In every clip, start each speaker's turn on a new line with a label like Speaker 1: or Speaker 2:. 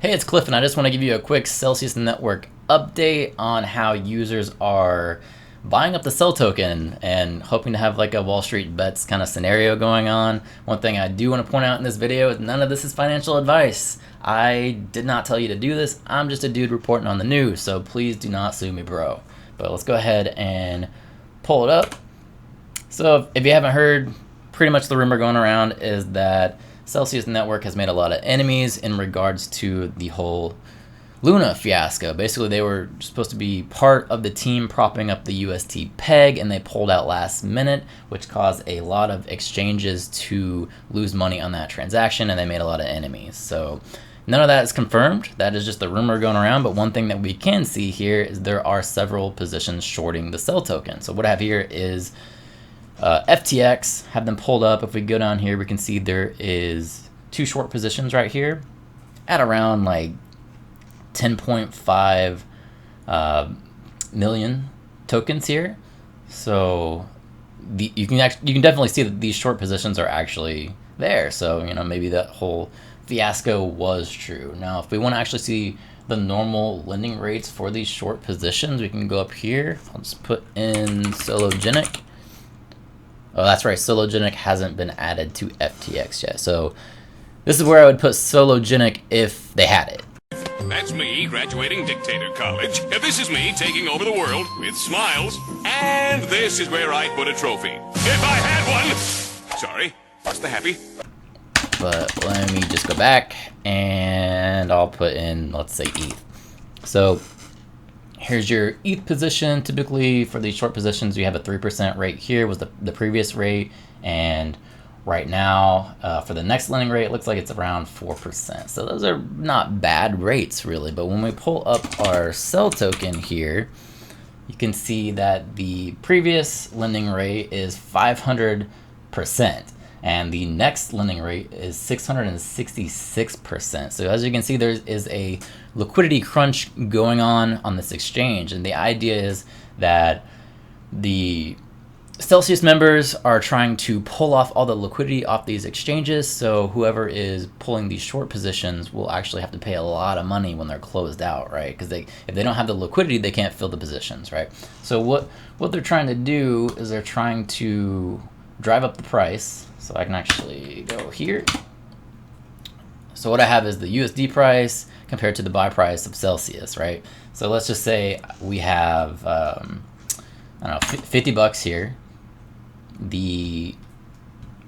Speaker 1: Hey, it's Cliff, and I just want to give you a quick Celsius Network update on how users are buying up the CEL token and hoping to have like a Wall Street bets kind of scenario going on. One thing I do want to point out in this video is none of this is financial advice. I did not tell you to do this. I'm just a dude reporting on the news, so please do not sue me, bro. But let's go ahead and pull it up. So if you haven't heard, pretty much the rumor going around is that Celsius Network has made a lot of enemies in regards to the whole Luna fiasco. Basically, they were supposed to be part of the team propping up the UST peg, and they pulled out last minute, which caused a lot of exchanges to lose money on that transaction, and they made a lot of enemies. So none of that is confirmed. That is just the rumor going around. But one thing that we can see here is there are several positions shorting the CEL token. So what I have here is FTX, have them pulled up. If we go down here, we can see there is two short positions right here at around like 10.5 million tokens here. So you can definitely see that these short positions are actually there. So maybe that whole fiasco was true. Now, if we want to actually see the normal lending rates for these short positions, we can go up here. I'll just put in Sologenic. Oh, that's right. Sologenic hasn't been added to FTX yet. So this is where I would put Sologenic if they had it.
Speaker 2: That's me graduating Dictator College. This is me taking over the world with smiles. And this is where I'd put a trophy. If I had one! Sorry, what's the happy?
Speaker 1: But let me just go back and I'll put in, let's say, ETH. So here's your ETH position. Typically for these short positions, you have a 3% rate here was the previous rate. And right now for the next lending rate, it looks like it's around 4%. So those are not bad rates really. But when we pull up our CEL token here, you can see that the previous lending rate is 500%. And the next lending rate is 666%. So as you can see, there is a liquidity crunch going on this exchange. And the idea is that the Celsius members are trying to pull off all the liquidity off these exchanges. So whoever is pulling these short positions will actually have to pay a lot of money when they're closed out, right? Because if they don't have the liquidity, they can't fill the positions, right? So what they're trying to do is they're trying to drive up the price. So I can actually go here. So what I have is the USD price compared to the buy price of Celsius, right? So let's just say we have, I don't know, 50 bucks here. The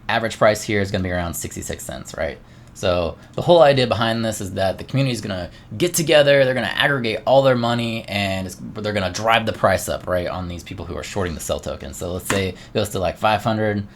Speaker 1: average price here is going to be around 66 cents, right? So the whole idea behind this is that the community is going to get together, they're going to aggregate all their money, and they're going to drive the price up, right, on these people who are shorting the CEL token. So let's say it goes to like 500.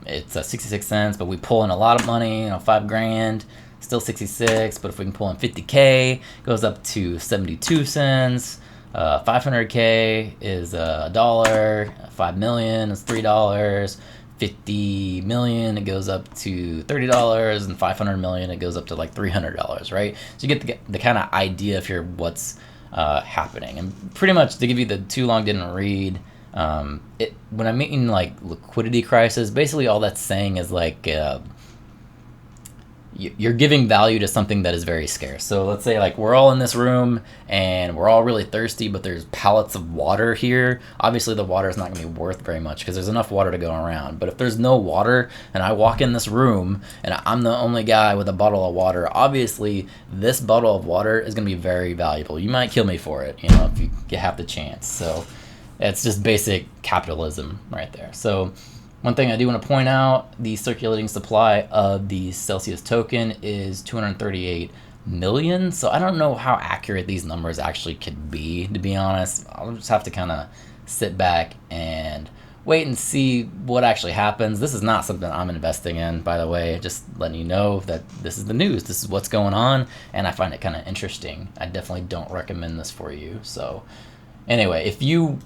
Speaker 1: It's 66 cents, but we pull in a lot of money, $5 grand, still 66. But if we can pull in 50K, it goes up to 72 cents. 500K is $1. 5 million is $3. 50 million, it goes up to $30, and 500 million, it goes up to like $300, right? So you get the kind of idea of here what's happening. And pretty much, to give you the too long didn't read, when I'm meaning like liquidity crisis, basically all that's saying is like you're giving value to something that is very scarce. So let's say like we're all in this room and we're all really thirsty, but there's pallets of water here. Obviously the water is not going to be worth very much because there's enough water to go around. But if there's no water and I walk in this room and I'm the only guy with a bottle of water, obviously this bottle of water is going to be very valuable. You might kill me for it, if you have the chance. So it's just basic capitalism right there. So one thing I do want to point out, the circulating supply of the Celsius token is 238 million. So I don't know how accurate these numbers actually could be, to be honest. I'll just have to kind of sit back and wait and see what actually happens. This is not something I'm investing in, by the way. Just letting you know that this is the news. This is what's going on, and I find it kind of interesting. I definitely don't recommend this for you. So anyway, if you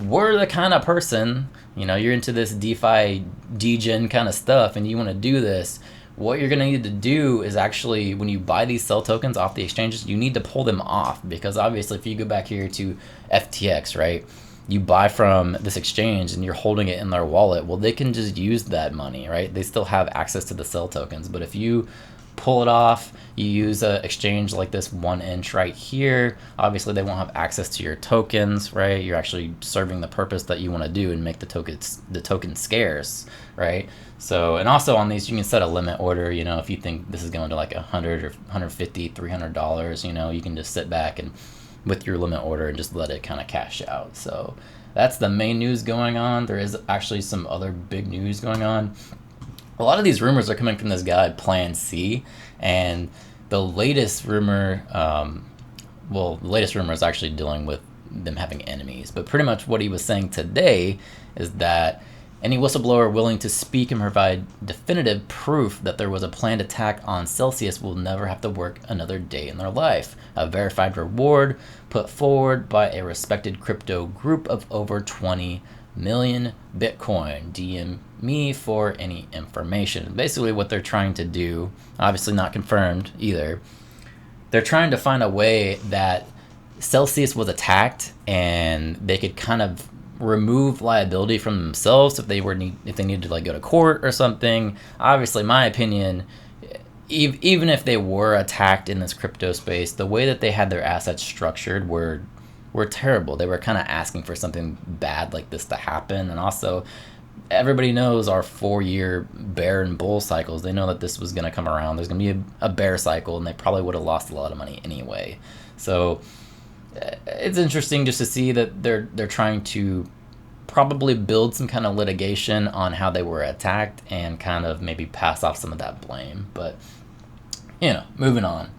Speaker 1: were the kind of person, you're into this DeFi, degen kind of stuff, and you want to do this, what you're going to need to do is actually, when you buy these CEL tokens off the exchanges, you need to pull them off. Because obviously, if you go back here to FTX, right, you buy from this exchange and you're holding it in their wallet, well, they can just use that money, right? They still have access to the CEL tokens. But if you pull it off, you use an exchange like this 1inch right here. Obviously, they won't have access to your tokens, right? You're actually serving the purpose that you want to do and make the token scarce, right? So, and also on these, you can set a limit order. You know, if you think this is going to like $100 or $150, $300, you know, you can just sit back and with your limit order and just let it kind of cash out. So that's the main news going on. There is actually some other big news going on. A lot of these rumors are coming from this guy, Plan C, and the latest rumor, the latest rumor is actually dealing with them having enemies. But pretty much what he was saying today is that any whistleblower willing to speak and provide definitive proof that there was a planned attack on Celsius will never have to work another day in their life. A verified reward put forward by a respected crypto group of over 20 million Bitcoin. DM me for any information. Basically what they're trying to do, obviously not confirmed either, they're trying to find a way that Celsius was attacked and they could kind of remove liability from themselves if they needed to like go to court or something. Obviously, my opinion, even if they were attacked in this crypto space, the way that they had their assets structured were terrible. They were kind of asking for something bad like this to happen. And also, everybody knows our 4-year bear and bull cycles. They know that this was going to come around. There's going to be a bear cycle, and they probably would have lost a lot of money anyway. So it's interesting just to see that they're trying to probably build some kind of litigation on how they were attacked and kind of maybe pass off some of that blame. But, you know, moving on.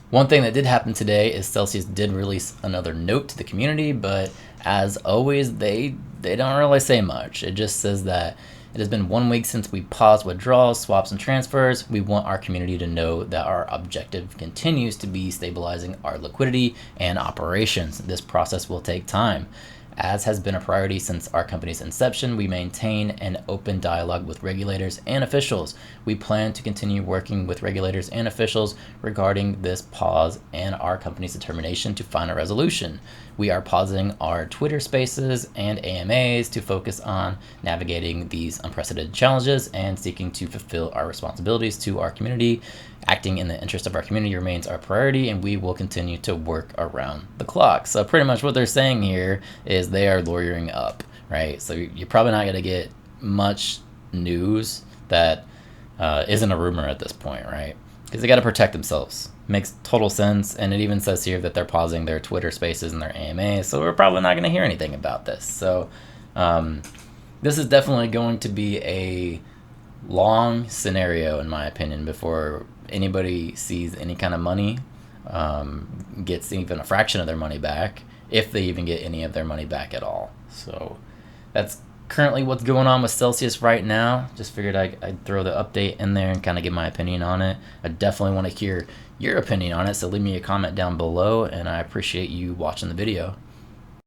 Speaker 1: One thing that did happen today is Celsius did release another note to the community, but as always, they don't really say much. It just says that it has been 1 week since we paused withdrawals, swaps, and transfers. We want our community to know that our objective continues to be stabilizing our liquidity and operations. This process will take time. As has been a priority since our company's inception, we maintain an open dialogue with regulators and officials. We plan to continue working with regulators and officials regarding this pause and our company's determination to find a resolution. We are pausing our Twitter spaces and AMAs to focus on navigating these unprecedented challenges and seeking to fulfill our responsibilities to our community. Acting in the interest of our community remains our priority, and we will continue to work around the clock. So pretty much what they're saying here is they are lawyering up, right? So you're probably not going to get much news that isn't a rumor at this point, right? Because they got to protect themselves. Makes total sense, and it even says here that they're pausing their Twitter spaces and their AMAs, so we're probably not going to hear anything about this. So this is definitely going to be a long scenario, in my opinion, before anybody sees any kind of money, gets even a fraction of their money back, if they even get any of their money back at all. So that's currently what's going on with Celsius right now. Just figured I'd throw the update in there and kind of give my opinion on it. I definitely want to hear your opinion on it, so leave me a comment down below, and I appreciate you watching the video.